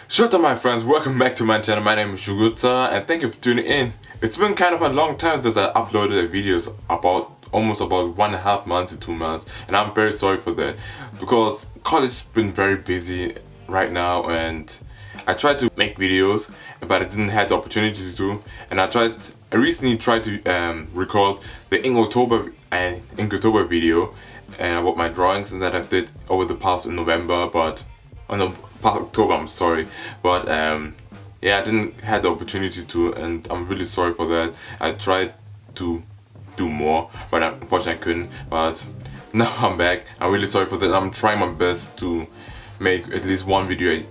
Showtime, my friends, welcome back to my channel. My name is Shogun Zorra and thank you for tuning in. It's been kind of a long time since I uploaded videos, almost about 1.5 months to 2 months, and I'm very sorry for that because college has been very busy right now, and I tried to make videos but I didn't have the opportunity to do. And I recently tried to record the Inktober video about my drawings and that I did over the past November, but past October, I'm sorry, but yeah, I didn't have the opportunity to, and I'm really sorry for that. I tried to do more, but unfortunately I couldn't. But now I'm back. I'm really sorry for that. I'm trying my best to make at least one video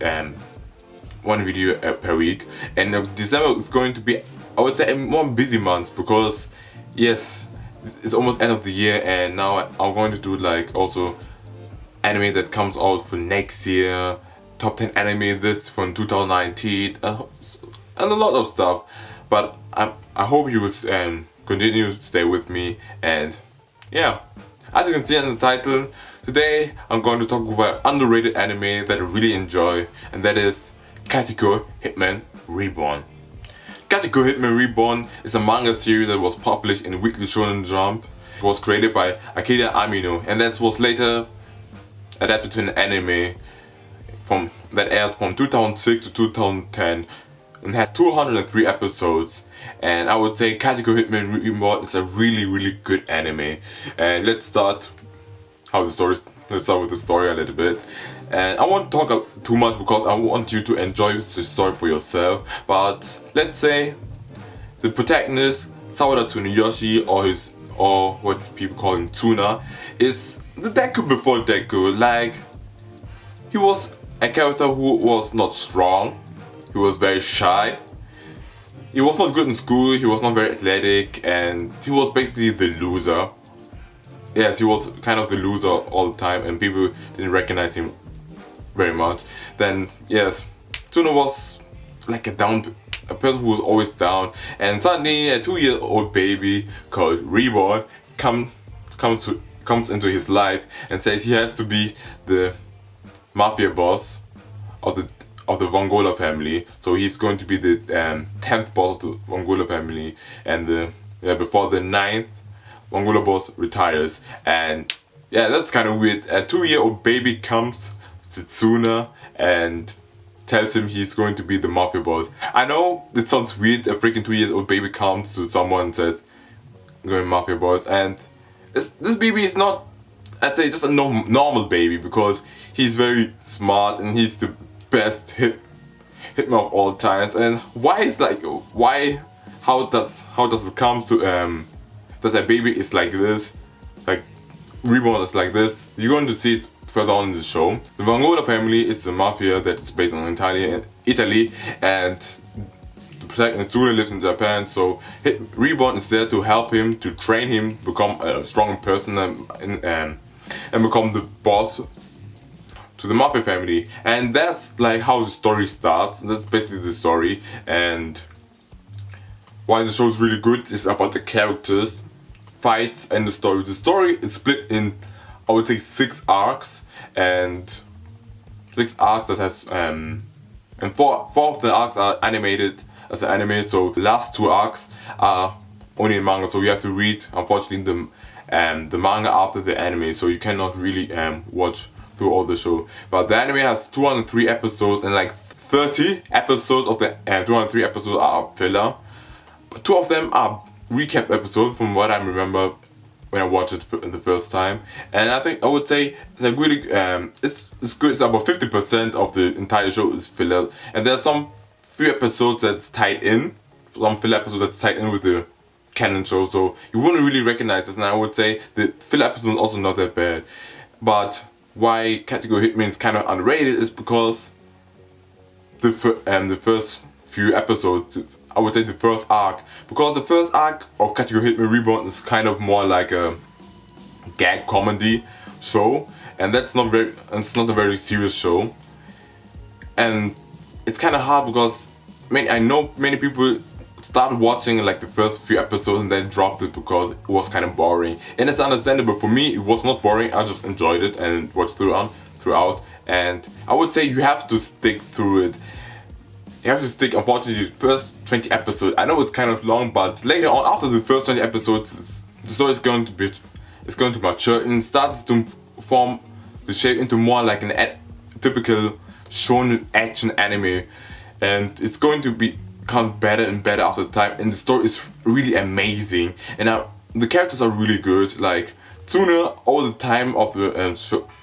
per week, and December is going to be, I would say, a more busy month because yes, it's almost end of the year, and now I'm going to do like also anime that comes out for next year, top 10 anime this from 2019, and a lot of stuff. But I hope you would continue to stay with me. And yeah, as you can see in the title, today I'm going to talk about an underrated anime that I really enjoy, and that is KATEKYO HITMAN REBORN. KATEKYO HITMAN REBORN is a manga series that was published in Weekly Shonen Jump. It was created by Akira Amino, and that was later adapted to an anime that aired from 2006 to 2010 and has 203 episodes. And I would say KATEKYO HITMAN REBORN is a really good anime. And let's start with the story a little bit. And I won't talk too much because I want you to enjoy the story for yourself. But let's say the protagonist, Sawada Tsunayoshi, or what people call him, Tsuna, is the Deku before Deku. Like, he was a character who was not strong, he was very shy, he was not good in school, he was not very athletic, and he was basically the loser. Yes, he was kind of the loser all the time, and people didn't recognize him very much. Then yes, Tsuna was like a person who was always down, and suddenly a 2-year-old baby called Reborn comes into his life and says he has to be the mafia boss of the Vongola family. So he's going to be the 10th boss of the Vongola family, and before the 9th Vongola boss retires. And yeah, that's kind of weird. A 2-year-old baby comes to Tsuna and tells him he's going to be the mafia boss. I know it sounds weird. A freaking 2-year-old baby comes to someone and says, "I'm going to be mafia boss." And this baby is not, I'd say, just a normal baby, because he's very smart and he's the best hitman of all times. And how does it come to that a baby is like this, like Reborn is like this? You're going to see it further on in the show. The Vongola family is the mafia that's based on Italy, and the protagonist Tsuna lives in Japan. So Reborn is there to help him, to train him, become a strong person, and become the boss to the mafia family. And that's like how the story starts. That's basically the story. And why the show is really good is about the characters, fights, and the story. The story is split in, I would say, 6 arcs, and 6 arcs that has and four of the arcs are animated as an anime. So the last 2 arcs are only in manga, so you have to read, unfortunately, the manga after the anime, so you cannot really watch through all the show. But the anime has 203 episodes, and like 30 episodes of the 203 episodes are filler. But 2 of them are recap episodes from what I remember when I watched it the first time. And I would say it's a really it's good. It's about 50% of the entire show is filler, and there's some few episodes that's tied in, some filler episodes that's tied in with the canon show, so you wouldn't really recognize this. And I would say the filler episode is also not that bad. But why KATEKYO HITMAN is kind of underrated is because the first few episodes, I would say the first arc, because the first arc of KATEKYO HITMAN REBORN is kind of more like a gag comedy show, and it's not a very serious show. And it's kind of hard because I know many people started watching like the first few episodes and then dropped it because it was kind of boring. And it's understandable. For me, it was not boring. I just enjoyed it and watched throughout. And I would say you have to stick through it. you have to stick, unfortunately, the first 20 episodes. I know it's kind of long, but later on, after the first 20 episodes, the story is going to mature and starts to form the shape into more like an typical shonen action anime, and it's going to become better and better after time. And the story is really amazing, and the characters are really good. Like Tsuna, all the time of the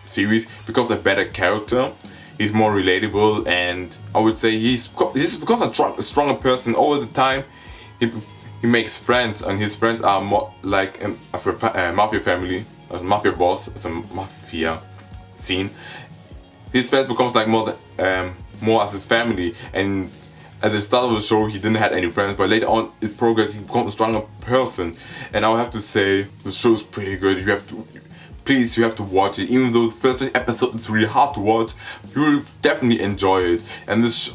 series, becomes a better character. He's more relatable, and I would say he's becomes a stronger person over the time. He makes friends, and his friends are more like as a mafia family, a mafia boss, as a mafia scene. His friends becomes like more as his family. And at the start of the show, he didn't have any friends, but later on, it progresses. He becomes a stronger person. And I would have to say, the show is pretty good. You have to watch it. Even though the first episode is really hard to watch, you will definitely enjoy it. And this,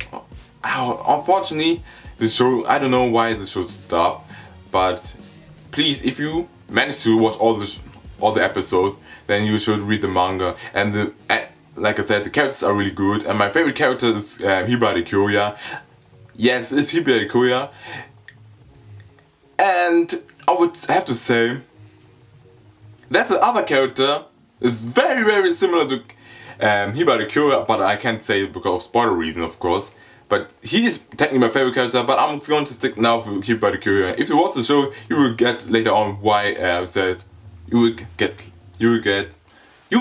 unfortunately, the show, I don't know why the show stopped, but please, if you manage to watch all the episodes, then you should read the manga. And like I said, the characters are really good. And my favorite character is Hibari. Yes, it's Hibari. And I would have to say, that's the other character. It's very, very similar to Hibari, but I can't say it because of spoiler reason, of course. But he's technically my favorite character, but I'm going to stick now with Hibari. If you watch the show, you will get later on why I said you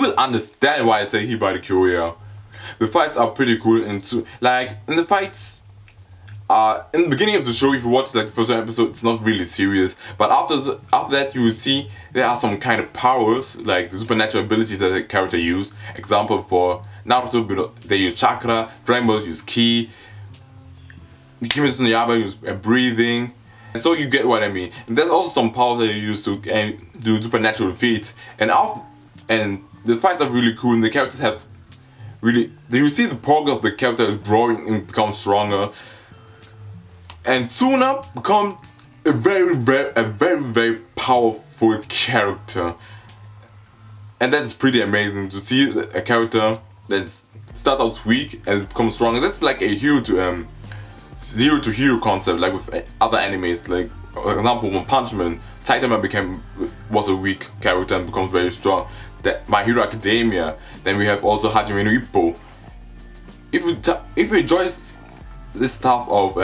will understand why I say Hibari. The fights are pretty cool, and in the fights, in the beginning of the show, if you watch like the first episode, it's not really serious. But after that, you will see there are some kind of powers, like the supernatural abilities that the character use. Example for Naruto, they use chakra. Dragon Ball use ki. Kimetsu no Yaiba use breathing. And so you get what I mean. And there's also some powers that you use to do supernatural feats. And the fights are really cool, and the characters have really. You see the progress of the character is growing and becomes stronger. And Tsuna becomes a very, very powerful character. And that is pretty amazing to see a character that starts out weak and becomes strong. That's like a huge zero to hero concept, like with other animes. Like, for example, One Punch Man, Saitama was a weak character and becomes very strong. My Hero Academia. Then we have also Hajime no Ippo. If you enjoy this stuff of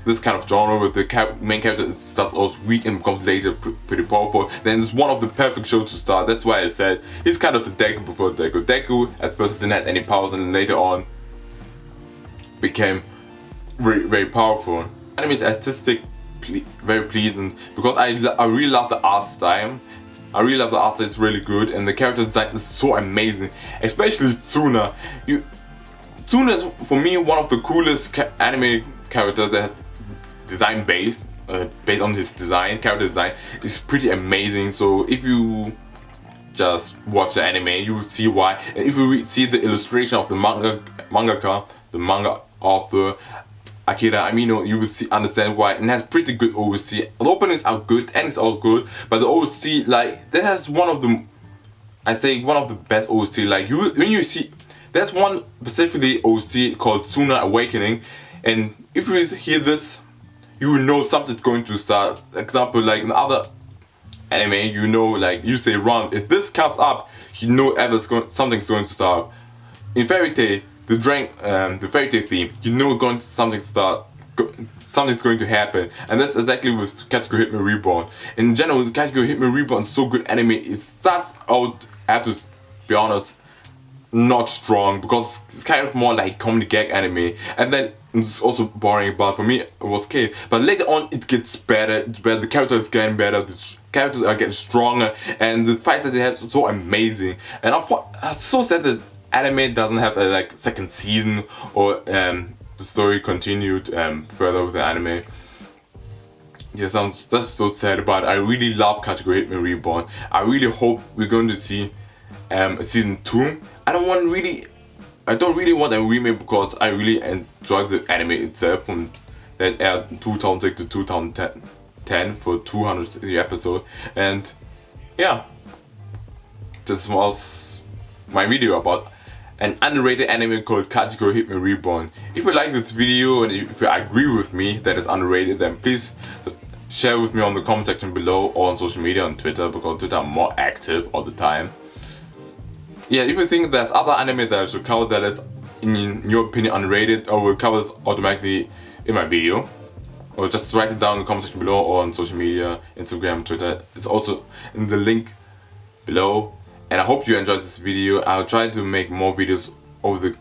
this kind of genre with the main character starts off weak and becomes later pretty powerful, then it's one of the perfect shows to start. That's why I said he's kind of the Deku before Deku. Deku at first didn't have any powers, and later on became very, very powerful. Anime is artistic, very pleasing, because I really love the art style. It's really good, and the character design is so amazing, especially Tsuna. Tsuna is, for me, one of the coolest anime characters that design based on his character design is pretty amazing. So if you just watch the anime, you will see why. And if you see the illustration of the mangaka, the manga author, Akira Amino, you will understand why. And it has pretty good OST. The openings are good, and it's all good, but the OST, like, that has one of the best OST. Like, when you see, there's one specifically OST called Tsuna Awakening, and if you hear this, you will know something's going to start. Example, like in other anime, you know, like you say run. If this comes up, you know something's going to start. In Fairy Tail, the Fairy Tail theme, you know something's going to happen, and that's exactly with KATEKYO Hitman Reborn. In general, KATEKYO Hitman Reborn is so good anime. It starts out, I have to be honest, not strong, because it's kind of more like comedy gag anime, and then it's also boring, but for me it was okay. But later on it gets better, the characters is getting better, the characters are getting stronger, and the fights that they have are so amazing. And I'm so sad that anime doesn't have a second season, or the story continued further with the anime. Yes, that's so sad, but I really love KATEKYO Hitman Reborn. I really hope we're going to see a season 2. I don't really want a remake, because I really enjoy the anime itself from that aired 2006 to 2010 for 260 episodes. And yeah, this was my video about an underrated anime called KATEKYO HITMAN REBORN. If you like this video and if you agree with me that it's underrated, then please share with me on the comment section below or on social media, on Twitter, because Twitter I'm more active all the time. Yeah, if you think there's other anime that I should cover that is in your opinion underrated, I will cover this automatically in my video. Or just write it down in the comment section below or on social media, Instagram, Twitter. It's also in the link below. And I hope you enjoyed this video. I'll try to make more videos over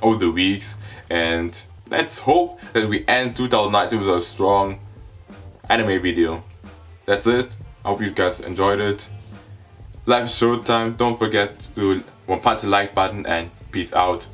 the weeks, and let's hope that we end 2019 with a strong anime video. That's it. I hope you guys enjoyed it. Life is Showtime. Don't forget to punch the like button, and peace out.